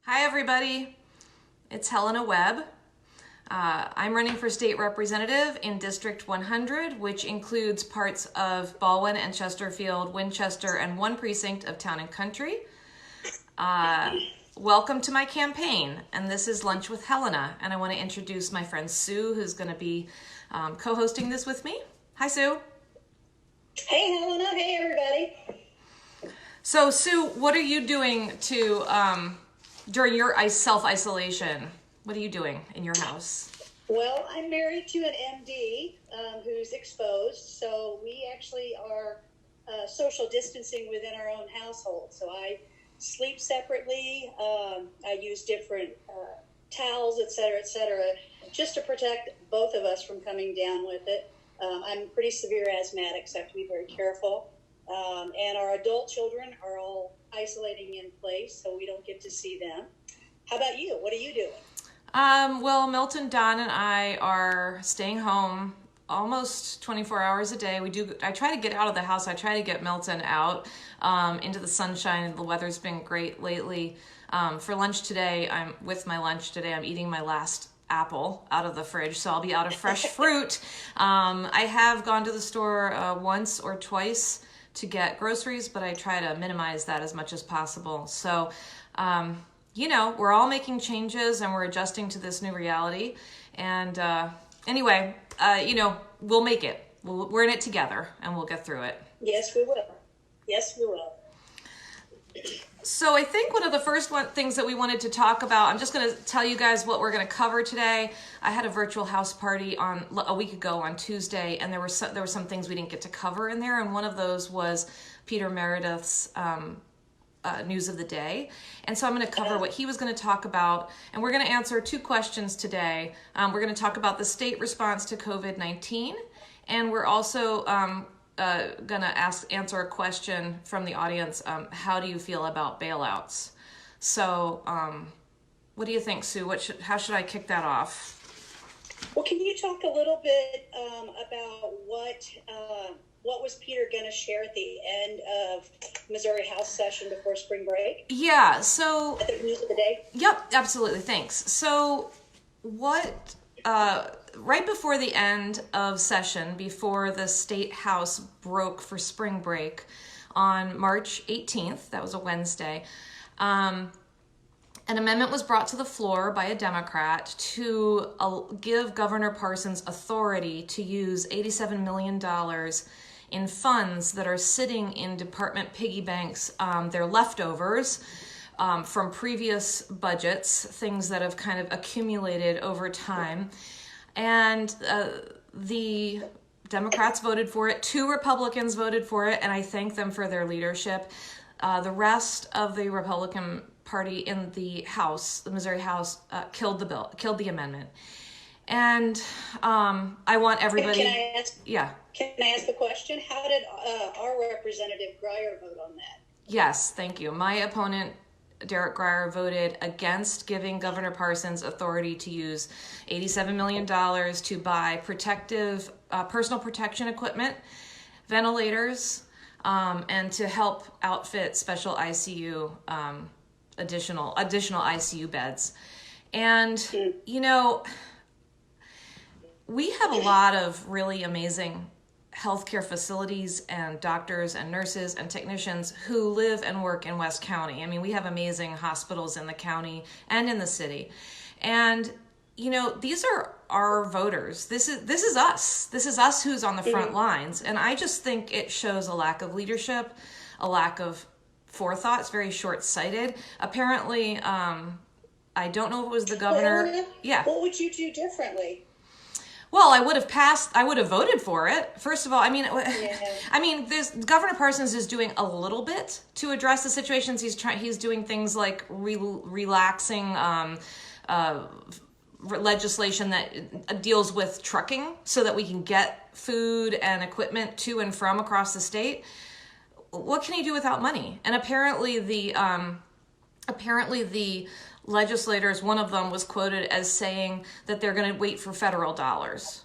Hi, everybody. It's Helena Webb. I'm running for state representative in District 100, which includes parts of Baldwin and Chesterfield, Winchester, and one precinct of Town and Country. Welcome to my campaign, and this is Lunch with Helena, and I want to introduce my friend Sue, who's going to be co-hosting this with me. Hi, Sue. Hey, Helena. Hey, everybody. So, Sue, what are you doing to during your self-isolation? What are you doing in your house? Well, I'm married to an MD who's exposed, so we actually are social distancing within our own household. So I sleep separately. I use different towels, et cetera, just to protect both of us from coming down with it. I'm pretty severe asthmatic, so I have to be very careful. And our adult children are all isolating in place, so we don't get to see them. How about you? What are you doing? Well, Milton, Don, and I are staying home almost 24 hours a day. I try to get out of the house. I try to get Milton out into the sunshine. The weather's been great lately. For lunch today, I'm eating my last apple out of the fridge, so I'll be out of fresh fruit. I have gone to the store once or twice to get groceries, but I try to minimize that as much as possible. So, we're all making changes and we're adjusting to this new reality. And anyway, we'll make it. We're in it together and we'll get through it. Yes, we will. Yes, we will. So I think one of the first things that we wanted to talk about, I'm just going to tell you guys what we're going to cover today. I had a virtual house party a week ago on Tuesday, and there were some things we didn't get to cover in there, and one of those was Peter Meredith's news of the day. And so I'm going to cover what he was going to talk about, and we're going to answer two questions today. We're going to talk about the state response to COVID-19, and we're also going to answer a question from the audience. How do you feel about bailouts? So what do you think, Sue? How should I kick that off? Well, can you talk a little bit about what was Peter going to share at the end of Missouri House session before spring break? Yeah, so... At the news of the day? Yep, absolutely, thanks. So right before the end of session, before the State House broke for spring break on March 18th, that was a Wednesday, an amendment was brought to the floor by a Democrat to give Governor Parsons authority to use $87 million in funds that are sitting in department piggy banks, they're leftovers from previous budgets, things that have kind of accumulated over time. And the Democrats voted for it. 2 Republicans voted for it, and I thank them for their leadership. The rest of the Republican Party in the House, the Missouri House, killed the amendment. And I want everybody... Can I ask? Yeah. Can I ask the question? How did our representative Greyer vote on that? Yes, thank you. My opponent, Derek Greyer, voted against giving Governor Parsons authority to use $87 million to buy personal protection equipment, ventilators, and to help outfit special ICU, additional ICU beds. And, we have a lot of really amazing healthcare facilities and doctors and nurses and technicians who live and work in West County. I mean, we have amazing hospitals in the county and in the city. And, these are our voters. This is us. This is us who's on the front lines. And I just think it shows a lack of leadership, a lack of forethought. It's very short-sighted. Apparently, I don't know if it was the governor. Yeah. What would you do differently? Well, I would have voted for it. First of all, Governor Parsons is doing a little bit to address the situations. He's doing things like relaxing legislation that deals with trucking so that we can get food and equipment to and from across the state. What can he do without money? And apparently the legislators, one of them was quoted as saying that they're going to wait for federal dollars.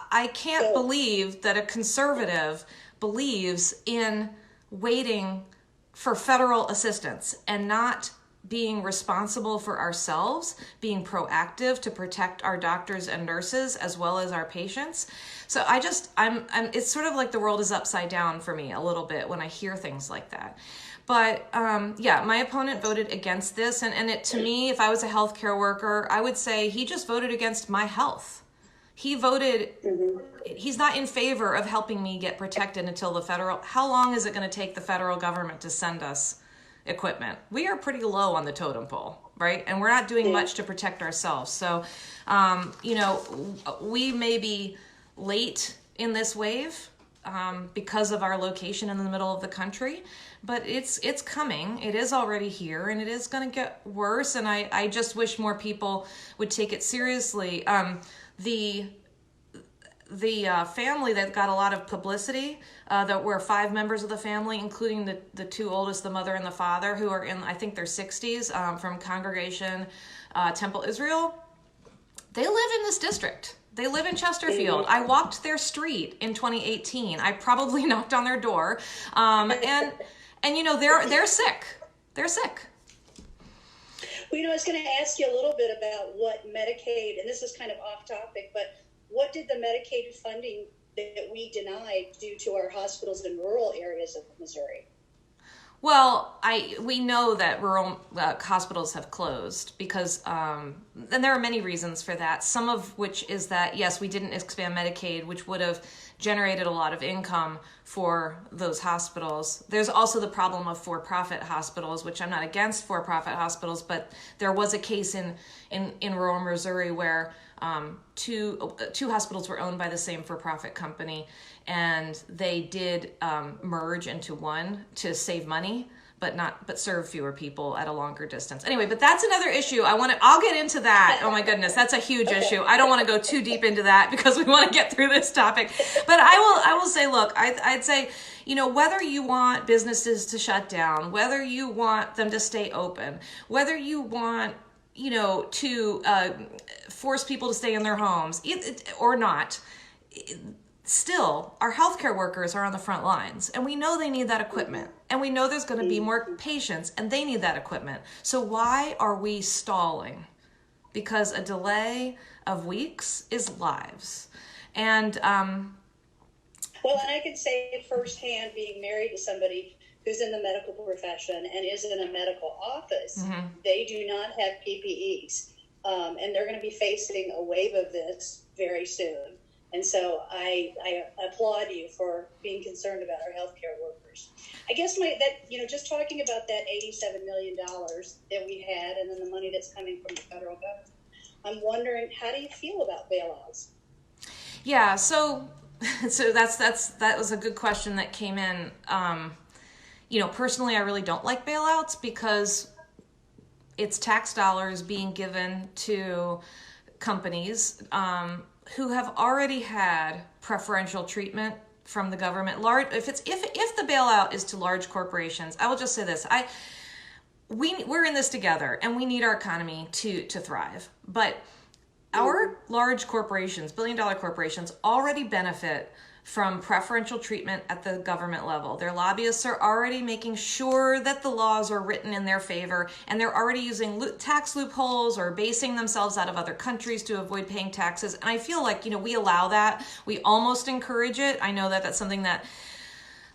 I can't believe that a conservative believes in waiting for federal assistance and not being responsible for ourselves, being proactive to protect our doctors and nurses as well as our patients. So I'm it's sort of like the world is upside down for me a little bit when I hear things like that. But yeah, my opponent voted against this, and it, to me, if I was a healthcare worker, I would say he just voted against my health. He voted, he's not in favor of helping me get protected until the federal, how long is it going to take the federal government to send us equipment? We are pretty low on the totem pole, right? And we're not doing much to protect ourselves. So, you know, we may be late in this wave because of our location in the middle of the country, but it's coming. It is already here, and it is going to get worse. And I just wish more people would take it seriously. The family that got a lot of publicity, that were 5 members of the family, including the 2 oldest, the mother and the father, who are in, I think, their 60s, from Congregation Temple Israel. They live in this district. They live in Chesterfield. I walked their street in 2018. I probably knocked on their door, and you know, they're sick. They're sick. Well, you know, I was going to ask you a little bit about what Medicaid, and this is kind of off topic, but what did the Medicaid funding that we denied do to our hospitals in rural areas of Missouri? Well, we know that rural hospitals have closed because, and there are many reasons for that. Some of which is that, yes, we didn't expand Medicaid, which would have generated a lot of income for those hospitals. There's also the problem of for-profit hospitals, which I'm not against for-profit hospitals, but there was a case in rural Missouri where two hospitals were owned by the same for-profit company, and they did merge into one to save money, but serve fewer people at a longer distance. Anyway, but that's another issue. I'll get into that. Oh my goodness, that's a huge issue. I don't want to go too deep into that because we want to get through this topic. But I will say, look, I'd say, you know, whether you want businesses to shut down, whether you want them to stay open, whether you want, you know, to force people to stay in their homes or not, still, our healthcare workers are on the front lines, and we know they need that equipment, and we know there's going to be more patients, and they need that equipment. So why are we stalling? Because a delay of weeks is lives. And well, and I can say firsthand, being married to somebody who's in the medical profession and is in a medical office, they do not have PPEs, and they're going to be facing a wave of this very soon. And so I applaud you for being concerned about our healthcare workers. I guess just talking about that $87 million that we had, and then the money that's coming from the federal government, I'm wondering, how do you feel about bailouts? Yeah, so that was a good question that came in. You know, personally, I really don't like bailouts because it's tax dollars being given to companies who have already had preferential treatment from the government. If the bailout is to large corporations, I will just say this: we're in this together, and we need our economy to thrive. But our large corporations, billion-dollar corporations, already benefit from preferential treatment at the government level. Their lobbyists are already making sure that the laws are written in their favor, and they're already using tax loopholes or basing themselves out of other countries to avoid paying taxes. And I feel like, you know, we allow that. We almost encourage it. I know that that's something that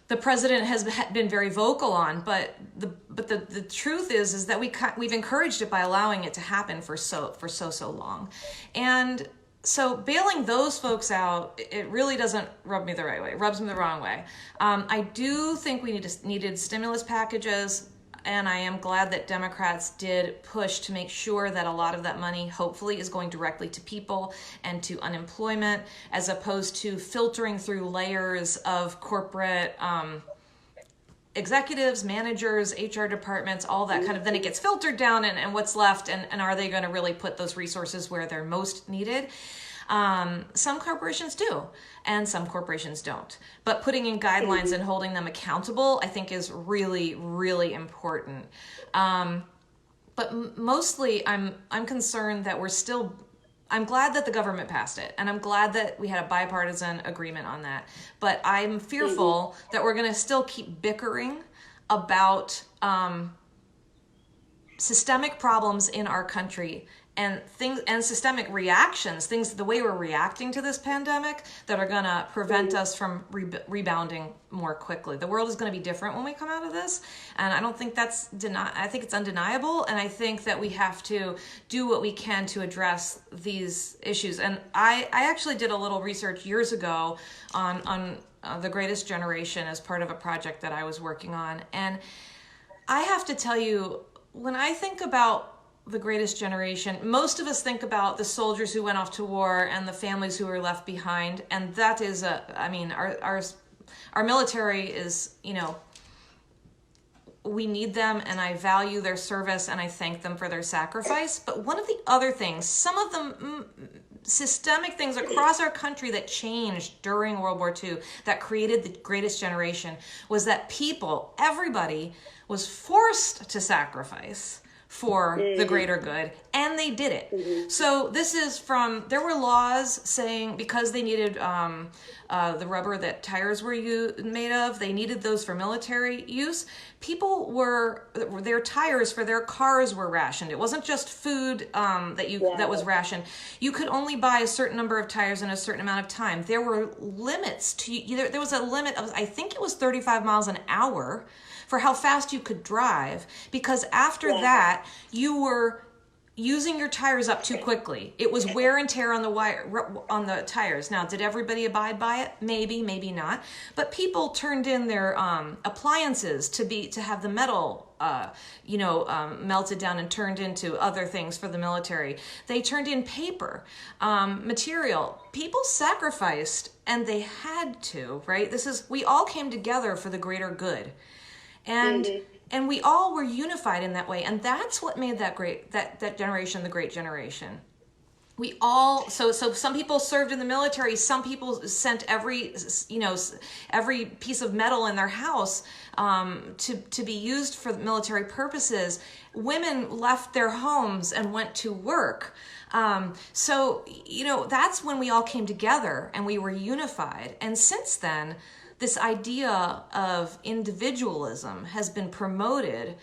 the president has been very vocal on, but the truth is that we've encouraged it by allowing it to happen for so long. And so bailing those folks out, it really doesn't rub me the right way. It rubs me the wrong way. I do think we needed stimulus packages, and I am glad that Democrats did push to make sure that a lot of that money hopefully is going directly to people and to unemployment, as opposed to filtering through layers of corporate executives, managers, HR departments, all that kind of, then it gets filtered down and what's left, and are they going to really put those resources where they're most needed? Some corporations do, and some corporations don't. But putting in guidelines and holding them accountable, I think, is really, really important. But mostly, I'm concerned that I'm glad that the government passed it, and I'm glad that we had a bipartisan agreement on that. But I'm fearful that we're going to still keep bickering about systemic problems in our country and things and systemic reactions, things, the way we're reacting to this pandemic that are going to prevent us from rebounding more quickly. The world is going to be different when we come out of this. And I don't think that's I think it's undeniable. And I think that we have to do what we can to address these issues. And I actually did a little research years ago on the Greatest Generation as part of a project that I was working on. And I have to tell you, when I think about the Greatest Generation, most of us think about the soldiers who went off to war and the families who were left behind. And that is our military is, we need them, and I value their service, and I thank them for their sacrifice. But one of the other things, some of the systemic things across our country that changed during World War II that created the Greatest Generation was that everybody was forced to sacrifice for the greater good, and they did it. So this is there were laws saying because they needed the rubber that tires were made of, they needed those for military use. Their tires for their cars were rationed. It wasn't just food that was rationed. You could only buy a certain number of tires in a certain amount of time. There were limits there was a limit of, I think it was 35 miles an hour for how fast you could drive, because after that, you were using your tires up too quickly. It was wear and tear on the tires. Now, did everybody abide by it? Maybe, maybe not. But people turned in their appliances to have the metal melted down and turned into other things for the military. They turned in paper, material. People sacrificed, and they had to, right? We all came together for the greater good. And we all were unified in that way. And that's what made that generation the Great Generation. We all, so some people served in the military. Some people sent every piece of metal in their house to be used for military purposes. Women left their homes and went to work. So that's when we all came together and we were unified. And since then, this idea of individualism has been promoted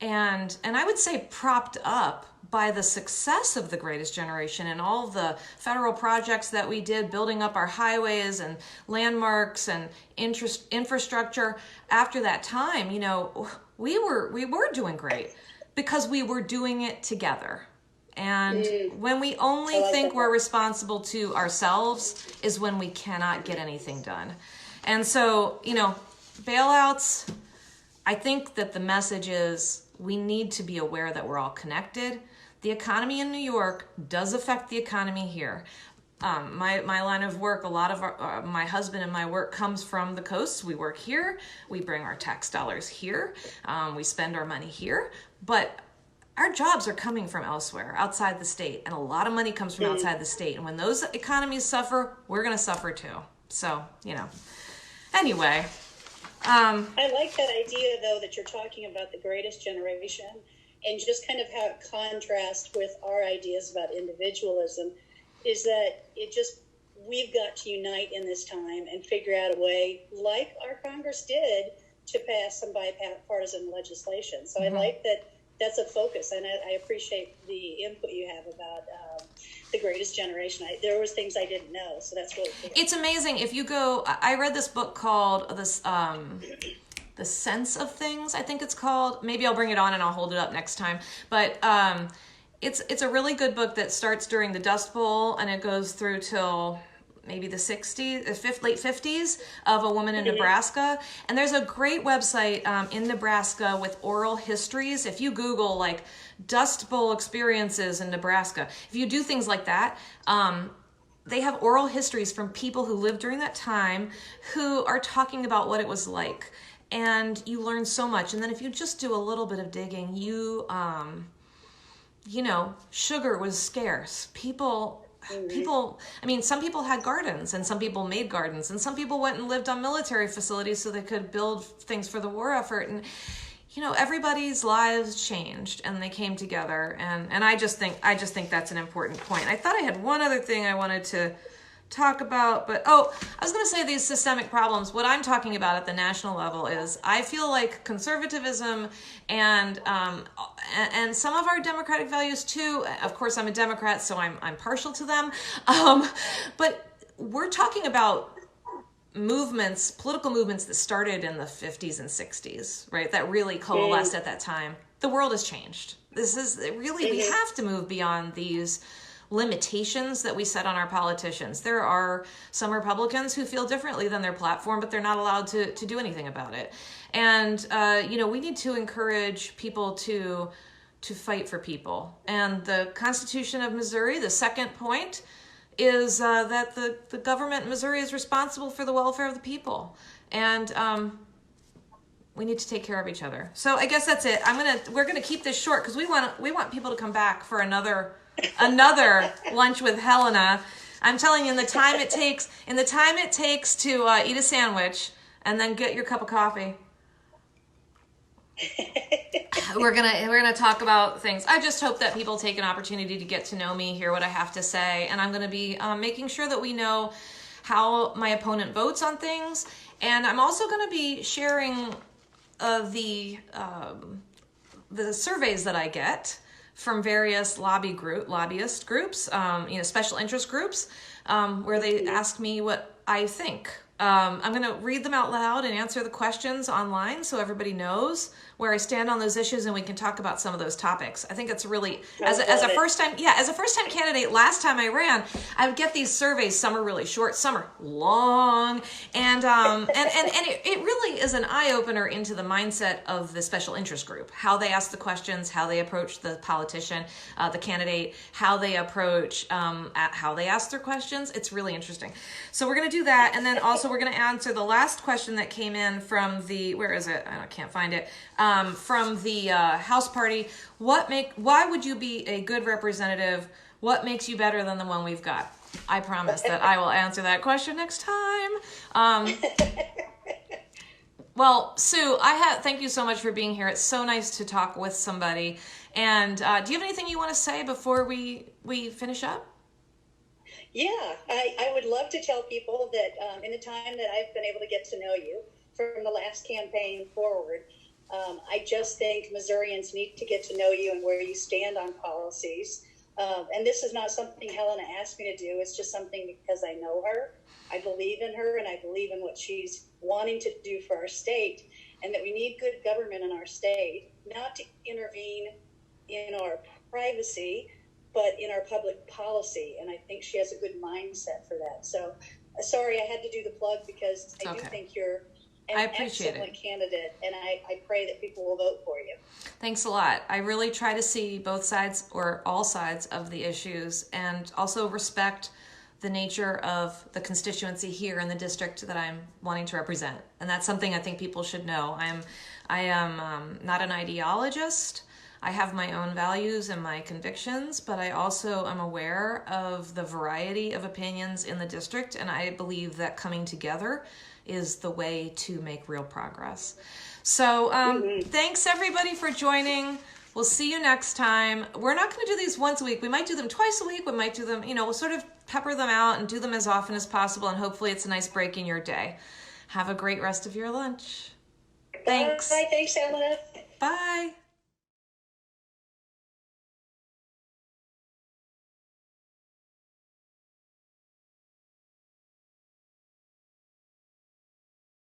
and I would say propped up by the success of the Greatest Generation and all the federal projects that we did, building up our highways and landmarks and infrastructure. After that time, we were doing great because we were doing it together. And when we only think we're responsible to ourselves is when we cannot get anything done. And so, bailouts, I think that the message is we need to be aware that we're all connected. The economy in New York does affect the economy here. My line of work, a lot of my husband and my work comes from the coast. We work here. We bring our tax dollars here. We spend our money here. But our jobs are coming from elsewhere, outside the state. And a lot of money comes from outside the state. And when those economies suffer, we're going to suffer too. So, Anyway. I like that idea, though, that you're talking about the Greatest Generation and just kind of how it contrasts with our ideas about individualism is that we've got to unite in this time and figure out a way, like our Congress did, to pass some bipartisan legislation. So I like that that's a focus, and I appreciate the input you have about the Greatest Generation. There was things I didn't know, so that's really cool. It's amazing. If you go, I read this book called The Sense of Things, I think it's called. Maybe I'll bring it on and I'll hold it up next time. But it's a really good book that starts during the Dust Bowl and it goes through till maybe the late 50s of a woman in Nebraska. And there's a great website in Nebraska with oral histories. If you Google Dust Bowl experiences in Nebraska, if you do things like that, they have oral histories from people who lived during that time who are talking about what it was like. And you learn so much. And then if you just do a little bit of digging, sugar was scarce. Some people had gardens and some people made gardens and some people went and lived on military facilities so they could build things for the war effort. And, everybody's lives changed and they came together. And I just think that's an important point. I thought I had one other thing I wanted talk about, but I was going to say these systemic problems. What I'm talking about at the national level is I feel like conservatism and some of our democratic values too. Of course, I'm a Democrat, so I'm partial to them. But we're talking about movements, political movements that started in the 50s and 60s, right? That really coalesced at that time. The world has changed. We have to move beyond these limitations that we set on our politicians. There are some Republicans who feel differently than their platform, but they're not allowed to do anything about it. And, we need to encourage people to fight for people. And the Constitution of Missouri, the second point, is that the government in Missouri is responsible for the welfare of the people. And we need to take care of each other. So I guess that's it. We're gonna keep this short because we want people to come back for another lunch with Helena. I'm telling you, in the time it takes to eat a sandwich and then get your cup of coffee, we're gonna talk about things. I just hope that people take an opportunity to get to know me, hear what I have to say, and I'm gonna be making sure that we know how my opponent votes on things, and I'm also gonna be sharing the surveys that I get from various lobbyist groups, special interest groups, where they ask me what I think. I'm going to read them out loud and answer the questions online so everybody knows where I stand on those issues and we can talk about some of those topics. I think it's really, as a first time candidate, last time I ran, I would get these surveys. Some are really short, some are long, and it really is an eye opener into the mindset of the special interest group, how they ask the questions, how they approach the politician, the candidate, how they approach, how they ask their questions. It's really interesting. So we're going to do that, and then also we're going to answer the last question that came in from where is it? I can't find it. From the house party. Why would you be a good representative? What makes you better than the one we've got? I promise that I will answer that question next time. Well, Sue, thank you so much for being here. It's so nice to talk with somebody. And do you have anything you want to say before we finish up? Yeah, I would love to tell people that in the time that I've been able to get to know you from the last campaign forward, I just think Missourians need to get to know you and where you stand on policies. And this is not something Helena asked me to do. It's just something because I know her. I believe in her, and I believe in what she's wanting to do for our state, and that we need good government in our state, not to intervene in our privacy, but in our public policy. And I think she has a good mindset for that. So sorry I had to do the plug because I do think you're an excellent candidate, and I pray that people will vote for you. Thanks a lot. I really try to see both sides or all sides of the issues, and also respect the nature of the constituency here in the district that I'm wanting to represent. And that's something I think people should know. I am not an ideologist. I have my own values and my convictions, but I also am aware of the variety of opinions in the district, and I believe that coming together is the way to make real progress. So thanks everybody for joining. We'll see you next time. We're not going to do these once a week. We might do them twice a week. We might do them, we'll sort of pepper them out and do them as often as possible, and hopefully it's a nice break in your day. Have a great rest of your lunch. Thanks. Bye. Thanks, Helena. Bye.